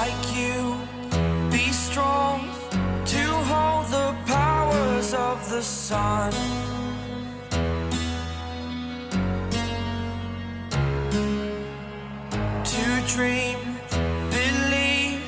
like you. Be strong to hold the powers of the sun. To dream, believe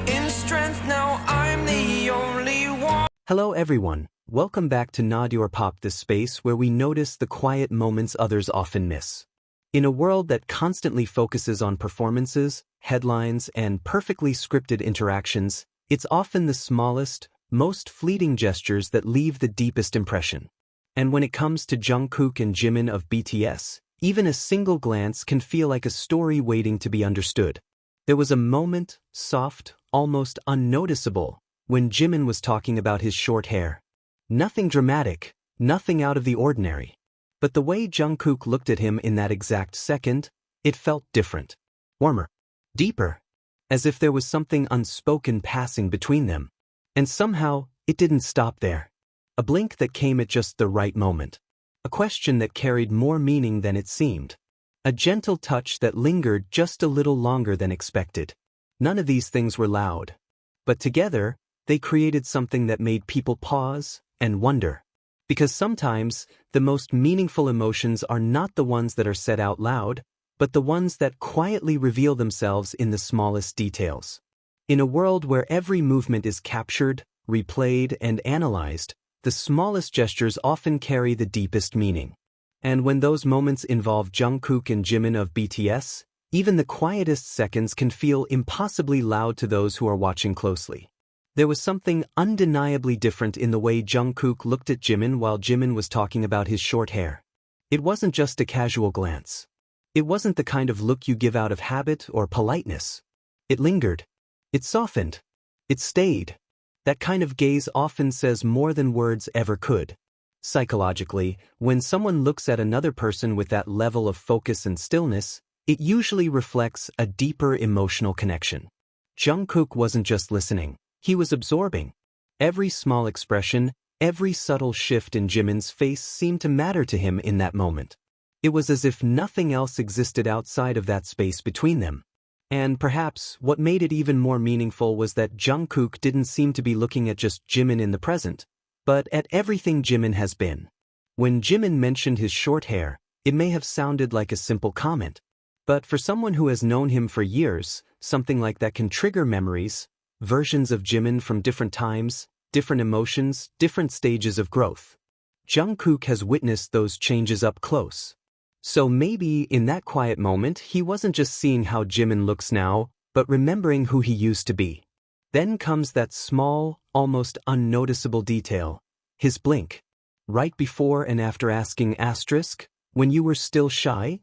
in strength. Now I'm the only one. Hello everyone, welcome back to Nod Your Pop, the space where we notice the quiet moments others often miss. In a world that constantly focuses on performances, headlines, and perfectly scripted interactions, it's often the smallest, most fleeting gestures that leave the deepest impression. And when it comes to Jungkook and Jimin of BTS, even a single glance can feel like a story waiting to be understood. There was a moment, soft, almost unnoticeable, when Jimin was talking about his short hair. Nothing dramatic, nothing out of the ordinary. But the way Jungkook looked at him in that exact second, it felt different. Warmer. Deeper. As if there was something unspoken passing between them. And somehow, it didn't stop there. A blink that came at just the right moment. A question that carried more meaning than it seemed. A gentle touch that lingered just a little longer than expected. None of these things were loud. But together, they created something that made people pause and wonder. Because sometimes, the most meaningful emotions are not the ones that are said out loud, but the ones that quietly reveal themselves in the smallest details. In a world where every movement is captured, replayed, and analyzed, the smallest gestures often carry the deepest meaning. And when those moments involve Jungkook and Jimin of BTS, even the quietest seconds can feel impossibly loud to those who are watching closely. There was something undeniably different in the way Jungkook looked at Jimin while Jimin was talking about his short hair. It wasn't just a casual glance. It wasn't the kind of look you give out of habit or politeness. It lingered. It softened. It stayed. That kind of gaze often says more than words ever could. Psychologically, when someone looks at another person with that level of focus and stillness, it usually reflects a deeper emotional connection. Jungkook wasn't just listening. He was absorbing. Every small expression, every subtle shift in Jimin's face seemed to matter to him in that moment. It was as if nothing else existed outside of that space between them. And perhaps what made it even more meaningful was that Jungkook didn't seem to be looking at just Jimin in the present, but at everything Jimin has been. When Jimin mentioned his short hair, it may have sounded like a simple comment. But for someone who has known him for years, something like that can trigger memories, versions of Jimin from different times, different emotions, different stages of growth. Jungkook has witnessed those changes up close. So maybe in that quiet moment he wasn't just seeing how Jimin looks now, but remembering who he used to be. Then comes that small, almost unnoticeable detail, his blink. Right before and after asking asterisk, when you were still shy?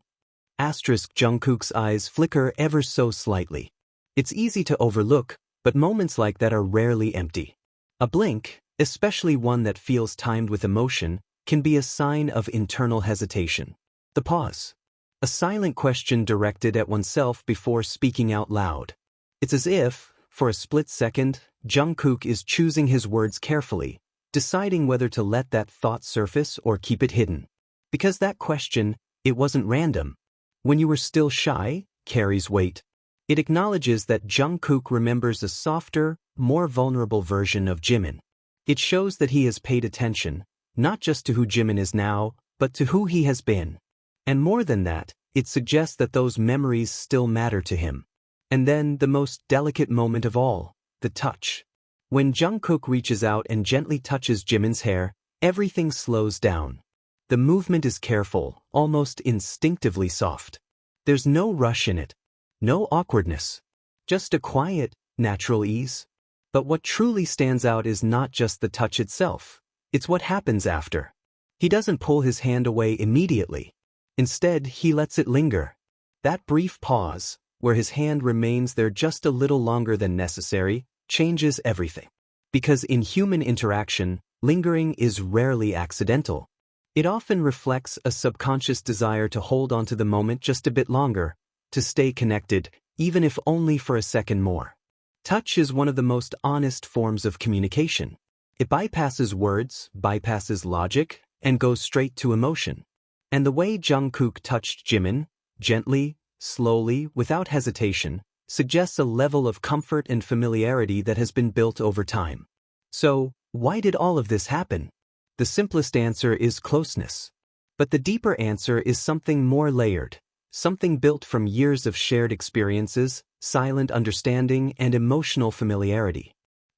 Asterisk Jungkook's eyes flicker ever so slightly. It's easy to overlook, but moments like that are rarely empty. A blink, especially one that feels timed with emotion, can be a sign of internal hesitation. The pause. A silent question directed at oneself before speaking out loud. It's as if, for a split second, Jungkook is choosing his words carefully, deciding whether to let that thought surface or keep it hidden. Because that question, it wasn't random. When you were still shy, carries weight. It acknowledges that Jungkook remembers a softer, more vulnerable version of Jimin. It shows that he has paid attention, not just to who Jimin is now, but to who he has been. And more than that, it suggests that those memories still matter to him. And then the most delicate moment of all, the touch. When Jungkook reaches out and gently touches Jimin's hair, everything slows down. The movement is careful, almost instinctively soft. There's no rush in it. No awkwardness. Just a quiet, natural ease. But what truly stands out is not just the touch itself. It's what happens after. He doesn't pull his hand away immediately. Instead, he lets it linger. That brief pause, where his hand remains there just a little longer than necessary, changes everything. Because in human interaction, lingering is rarely accidental. It often reflects a subconscious desire to hold onto the moment just a bit longer, to stay connected, even if only for a second more. Touch is one of the most honest forms of communication. It bypasses words, bypasses logic, and goes straight to emotion. And the way Jungkook touched Jimin, gently, slowly, without hesitation, suggests a level of comfort and familiarity that has been built over time. So, why did all of this happen? The simplest answer is closeness. But the deeper answer is something more layered, something built from years of shared experiences, silent understanding, and emotional familiarity.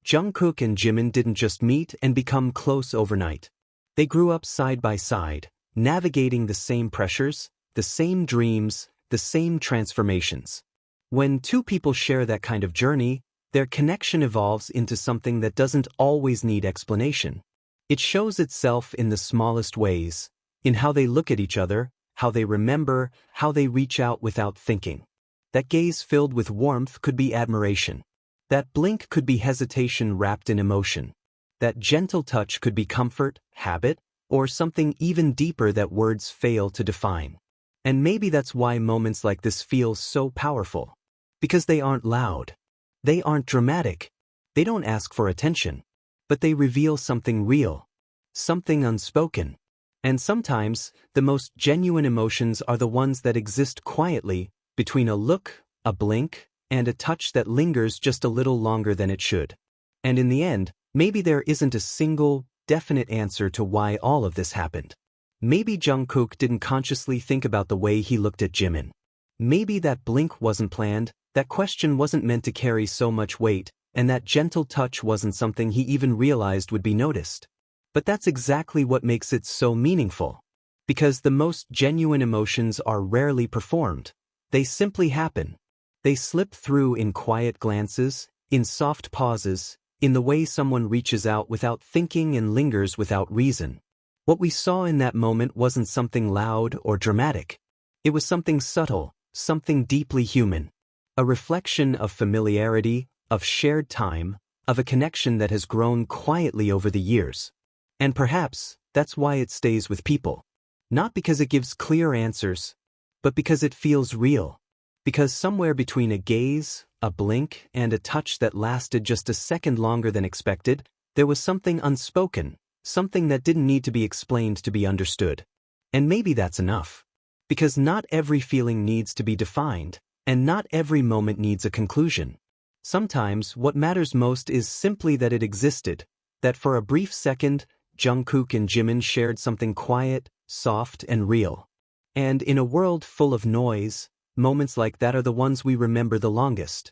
Jungkook and Jimin didn't just meet and become close overnight. They grew up side by side, navigating the same pressures, the same dreams, the same transformations. When two people share that kind of journey, their connection evolves into something that doesn't always need explanation. It shows itself in the smallest ways, in how they look at each other, how they remember, how they reach out without thinking. That gaze filled with warmth could be admiration. That blink could be hesitation wrapped in emotion. That gentle touch could be comfort, habit, or something even deeper that words fail to define. And maybe that's why moments like this feel so powerful. Because they aren't loud. They aren't dramatic. They don't ask for attention. But they reveal something real. Something unspoken. And sometimes, the most genuine emotions are the ones that exist quietly, between a look, a blink, and a touch that lingers just a little longer than it should. And in the end, maybe there isn't a single, definite answer to why all of this happened. Maybe Jungkook didn't consciously think about the way he looked at Jimin. Maybe that blink wasn't planned, that question wasn't meant to carry so much weight, and that gentle touch wasn't something he even realized would be noticed. But that's exactly what makes it so meaningful. Because the most genuine emotions are rarely performed. They simply happen. They slip through in quiet glances, in soft pauses, in the way someone reaches out without thinking and lingers without reason. What we saw in that moment wasn't something loud or dramatic. It was something subtle, something deeply human. A reflection of familiarity, of shared time, of a connection that has grown quietly over the years. And perhaps, that's why it stays with people. Not because it gives clear answers, but because it feels real. Because somewhere between a gaze, a blink, and a touch that lasted just a second longer than expected, there was something unspoken, something that didn't need to be explained to be understood. And maybe that's enough. Because not every feeling needs to be defined, and not every moment needs a conclusion. Sometimes, what matters most is simply that it existed, that for a brief second, Jungkook and Jimin shared something quiet, soft, and real. And in a world full of noise, moments like that are the ones we remember the longest.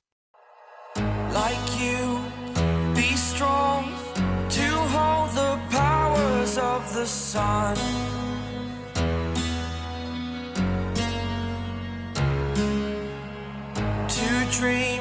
Like you, be strong to hold the powers of the sun. To dream